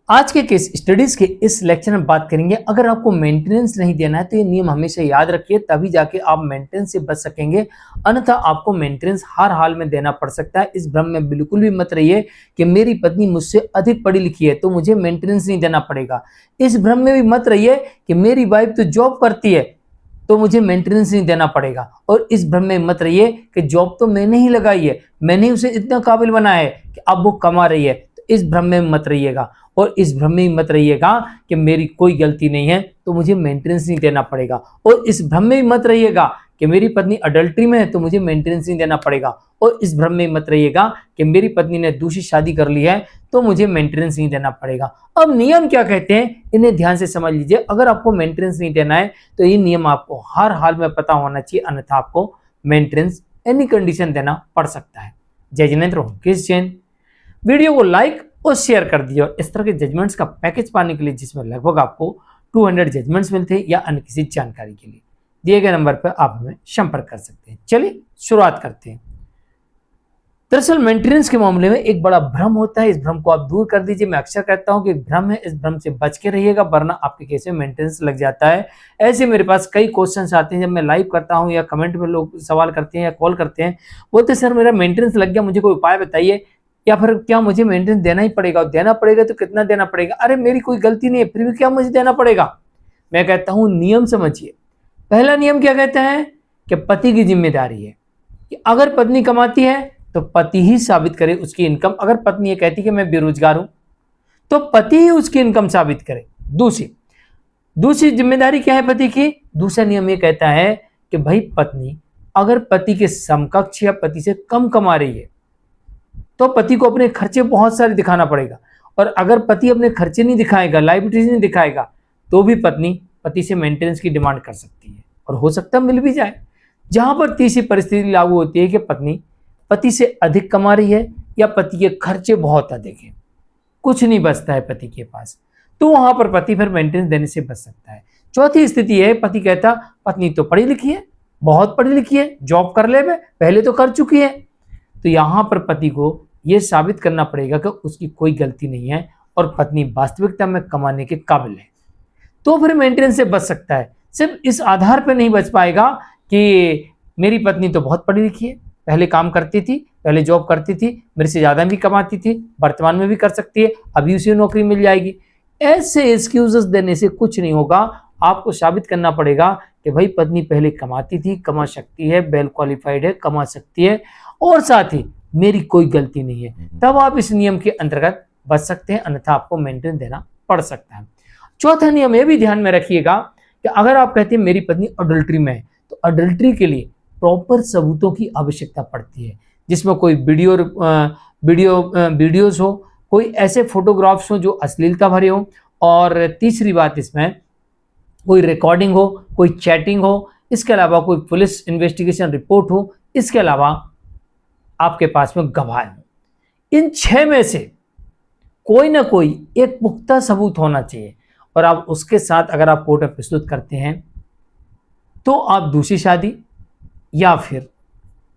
आज के case studies के इस लेक्चर में बात करेंगे, अगर आपको मेंटेनेंस नहीं देना है तो ये नियम हमेशा याद रखिए, तभी जाके आप मेंटेनेंस से बच सकेंगे। अन्यथा आपको मेंटेनेंस हर हाल में देना पड़ सकता है। इस भ्रम में बिल्कुल भी मत रहिए कि मेरी पत्नी मुझसे अधिक पढ़ी लिखी है तो मुझे मेंटेनेंस नहीं देना पड़ेगा। इस भ्रम में भी मत रहिए कि मेरी वाइफ तो जॉब करती है तो मुझे मेंटेनेंस नहीं देना पड़ेगा। और इस भ्रम में मत रहिए कि जॉब तो मैंने ही लगाई है, मैंने उसे इतना काबिल बनाया है कि अब वो कमा रही है। तो इस भ्रम में मत रहिएगा। और इस भ्रम में मत रहिएगा कि मेरी कोई गलती नहीं है तो मुझे मेंटेनेंस नहीं देना पड़ेगा। और इस भ्रम में मत रहिएगा कि मेरी पत्नी अडल्ट्री में है तो मुझे मेंटेनेंस नहीं देना पड़ेगा। और इस भ्रम में मत रहिएगा कि मेरी पत्नी ने दूसरी शादी कर ली है तो मुझे मेंटेनेंस नहीं देना पड़ेगा। अब नियम क्या कहते हैं, इन्हें ध्यान से समझ लीजिए। अगर आपको मेंटेनेंस नहीं देना है तो ये नियम आपको हर हाल में पता होना चाहिए, अन्यथा आपको मेंटेनेंस एनी कंडीशन देना पड़ सकता है। जय जिनेंद्र, किस जैन। वीडियो को लाइक और शेयर कर दीजिए। और इस तरह के जजमेंट्स का पैकेज पाने के लिए जिसमें लगभग आपको 200 जजमेंट्स मिलते हैं या अन्य किसी जानकारी के लिए दिए गए नंबर पर आप हमें संपर्क कर सकते हैं। चलिए शुरुआत करते हैं। दरअसल मेंटेनेंस के मामले में एक बड़ा भ्रम होता है, इस भ्रम को आप दूर कर दीजिए। मैं अक्सर कहता हूं कि भ्रम है, इस भ्रम से बच के रहिएगा वरना आपके केस में मेंटेनेंस लग जाता है। ऐसे मेरे पास कई क्वेश्चंस आते हैं जब मैं लाइव करता हूं या कमेंट में लोग सवाल करते हैं या कॉल करते हैं, बोलते सर मेरा मेंटेनेंस लग गया, मुझे कोई उपाय बताइए, या फिर क्या मुझे मेंटेनेंस देना ही पड़ेगा, और देना पड़ेगा तो कितना देना पड़ेगा। अरे मेरी कोई गलती नहीं है फिर भी क्या मुझे देना पड़ेगा। मैं कहता हूं नियम समझिए। पहला नियम क्या कहता है कि पति की जिम्मेदारी है कि अगर पत्नी कमाती है तो पति ही साबित करे उसकी इनकम। अगर पत्नी ये कहती है कि मैं बेरोजगार हूं तो पति ही उसकी इनकम साबित करे। दूसरी जिम्मेदारी क्या है पति की, दूसरा नियम ये कहता है कि भाई पत्नी अगर पति के समकक्ष या पति से कम कमा रही है तो पति को अपने खर्चे बहुत सारे दिखाना पड़ेगा। और अगर पति अपने खर्चे नहीं दिखाएगा, लायबिलिटीज नहीं दिखाएगा, तो भी पत्नी पति से मेंटेनेंस की डिमांड कर सकती है और हो सकता है मिल भी जाए। जहां पर तीसरी परिस्थिति लागू होती है कि पत्नी पति से अधिक कमा रही है या पति के खर्चे बहुत अधिक है, कुछ नहीं बचता है पति के पास, तो वहां पर पति फिर मेंटेनेंस देने से बच सकता है। चौथी स्थिति है पति कहता पत्नी तो पढ़ी लिखी है, बहुत पढ़ी लिखी है, जॉब कर ले, पहले तो कर चुकी है, तो यहां पर पति को यह साबित करना पड़ेगा कि उसकी कोई गलती नहीं है और पत्नी वास्तविकता में कमाने के काबिल है, तो फिर मेंटेनेंस से बच सकता है। सिर्फ इस आधार पर नहीं बच पाएगा कि मेरी पत्नी तो बहुत पढ़ी लिखी है, पहले काम करती थी, पहले जॉब करती थी, मेरे से ज्यादा भी कमाती थी, वर्तमान में भी कर सकती है, अभी उसे नौकरी मिल जाएगी। ऐसे एक्सक्यूजेस देने से कुछ नहीं होगा। आपको साबित करना पड़ेगा कि भाई पत्नी पहले कमाती थी, कमा सकती है, वेल क्वालिफाइड है, कमा सकती है, और साथ ही मेरी कोई गलती नहीं है, तब आप इस नियम के अंतर्गत बच सकते हैं, अन्यथा आपको मेंटेन देना पड़ सकता है। चौथा नियम यह भी ध्यान में रखिएगा कि अगर आप कहते हैं मेरी पत्नी अडल्ट्री में है तो अडल्ट्री के लिए प्रॉपर सबूतों की आवश्यकता पड़ती है, जिसमें कोई वीडियोस हो, कोई ऐसे फोटोग्राफ्स हो जो अश्लीलता भरे हो, और तीसरी बात इसमें कोई रिकॉर्डिंग हो, कोई चैटिंग हो, इसके अलावा कोई पुलिस इन्वेस्टिगेशन रिपोर्ट हो, इसके अलावा आपके पास में गवाह हो। इन 6 में से कोई ना कोई एक पुख्ता सबूत होना चाहिए, और आप उसके साथ अगर आप कोर्ट में प्रस्तुत करते हैं तो आप दूसरी शादी या फिर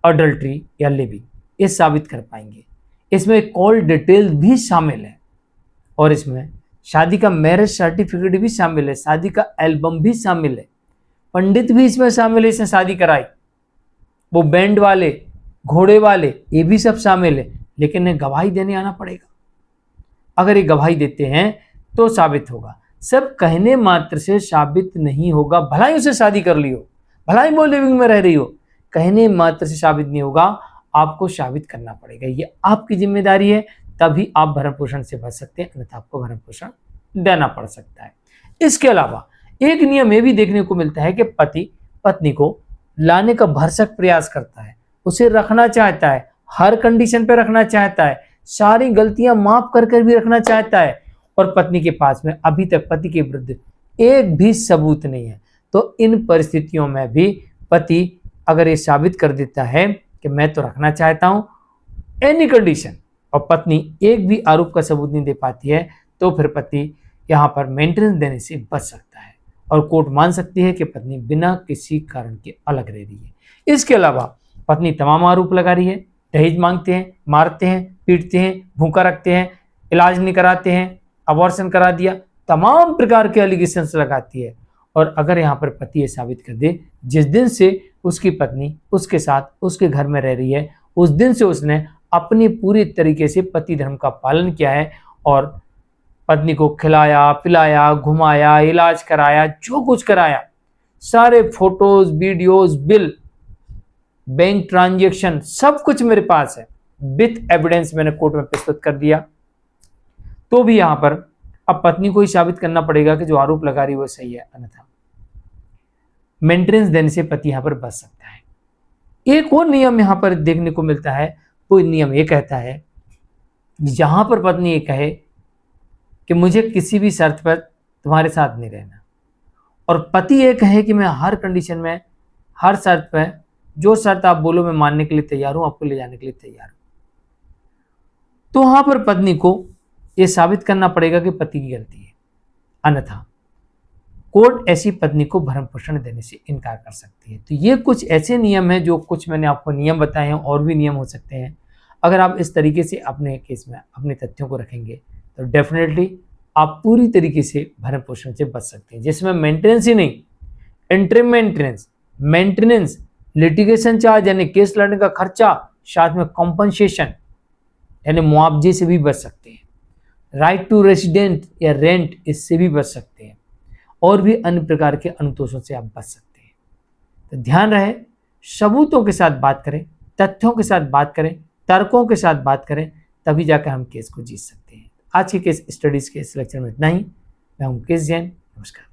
अडल्ट्री या लिविंग ये साबित कर पाएंगे। इसमें कॉल डिटेल भी शामिल है और इसमें शादी का मैरिज सर्टिफिकेट भी शामिल है, शादी का एल्बम भी शामिल है, पंडित भी इसमें शामिल है, इसने शादी कराई, वो बैंड वाले, घोड़े वाले, ये भी सब शामिल है, लेकिन इन्हें गवाही देने आना पड़ेगा। अगर ये गवाही देते हैं तो साबित होगा, सब कहने मात्र से साबित नहीं होगा। भला ही उसे शादी कर ली हो, भला ही वो लिविंग में रह रही हो, कहने मात्र से साबित नहीं होगा, आपको साबित करना पड़ेगा। ये आपकी जिम्मेदारी है, तभी आप भरण पोषण से बच सकते हैं, अन्यथा आपको भरण पोषण देना पड़ सकता है। इसके अलावा एक नियम यह भी देखने को मिलता है कि पति पत्नी को लाने का भरसक प्रयास करता है, उसे रखना चाहता है, हर कंडीशन पे रखना चाहता है, सारी गलतियां माफ कर भी रखना चाहता है, और पत्नी के पास में अभी तक पति के विरुद्ध एक भी सबूत नहीं है। तो इन परिस्थितियों में भी पति अगर ये साबित कर देता है कि मैं तो रखना चाहता हूं एनी कंडीशन, और पत्नी एक भी आरोप का सबूत नहीं दे पाती है, तो फिर पति यहां पर मेंटेनेंस देने से बच सकता है और कोर्ट मान सकती है कि पत्नी बिना किसी कारण के अलग रह रही है। इसके अलावा पत्नी तमाम आरोप लगा रही है, दहेज मांगते हैं, मारते हैं, पीटते हैं, भूखा रखते हैं, इलाज नहीं कराते हैं, अबॉर्शन करा दिया, तमाम प्रकार के एलिगेशंस लगाती है। और अगर यहाँ पर पति ये साबित कर दे जिस दिन से उसकी पत्नी उसके साथ उसके घर में रह रही है उस दिन से उसने अपनी पूरी तरीके से पति धर्म का पालन किया है और पत्नी को खिलाया पिलाया घुमाया इलाज कराया, जो कुछ कराया, सारे photos videos bill bank transaction सब कुछ मेरे पास है, विथ एविडेंस मैंने कोर्ट में प्रस्तुत कर दिया, तो भी यहां पर अब पत्नी को ही साबित करना पड़ेगा कि जो आरोप लगा रही है वो सही है, अन्यथा मेंटेनेंस देने से पति यहां पर बच सकता है। एक और नियम यहां पर देखने को मिलता है, वो नियम ये कहता है जहां पर पत्नी ये कहे कि मुझे किसी भी शर्त पर तुम्हारे साथ नहीं रहना, और पति ये कहे कि मैं हर कंडीशन में हर शर्त पर जो शर्त आप बोलो मैं मानने के लिए तैयार हूं, आपको ले जाने के लिए तैयार हूं, तो वहां पर पत्नी को यह साबित करना पड़ेगा कि पति की गलती है, अन्यथा कोर्ट ऐसी पत्नी को भरण पोषण देने से इनकार कर सकती है। तो ये कुछ ऐसे नियम हैं, जो कुछ मैंने आपको नियम बताए हैं, और भी नियम हो सकते हैं। अगर आप इस तरीके से अपने केस में अपने तथ्यों को रखेंगे तो डेफिनेटली आप पूरी तरीके से भरण पोषण से बच सकते हैं, जिसमें मेंटेनेंस ही नहीं, इंटरिम मेंटेनेंस, लिटिगेशन चार्ज यानी केस लड़ने का खर्चा, साथ में कॉम्पनसेशन यानी मुआवजे से भी बच सकते हैं, राइट टू रेसिडेंट या रेंट इससे भी बच सकते हैं, और भी अन्य प्रकार के अनुतोषों से आप बच सकते हैं। तो ध्यान रहे, सबूतों के साथ बात करें, तथ्यों के साथ बात करें, तर्कों के साथ बात करें, तभी जाकर हम केस को जीत सकते हैं। आज के केस स्टडीज के इस लेक्चर में इतना ही। मैं हूं मुकेश जैन, नमस्कार।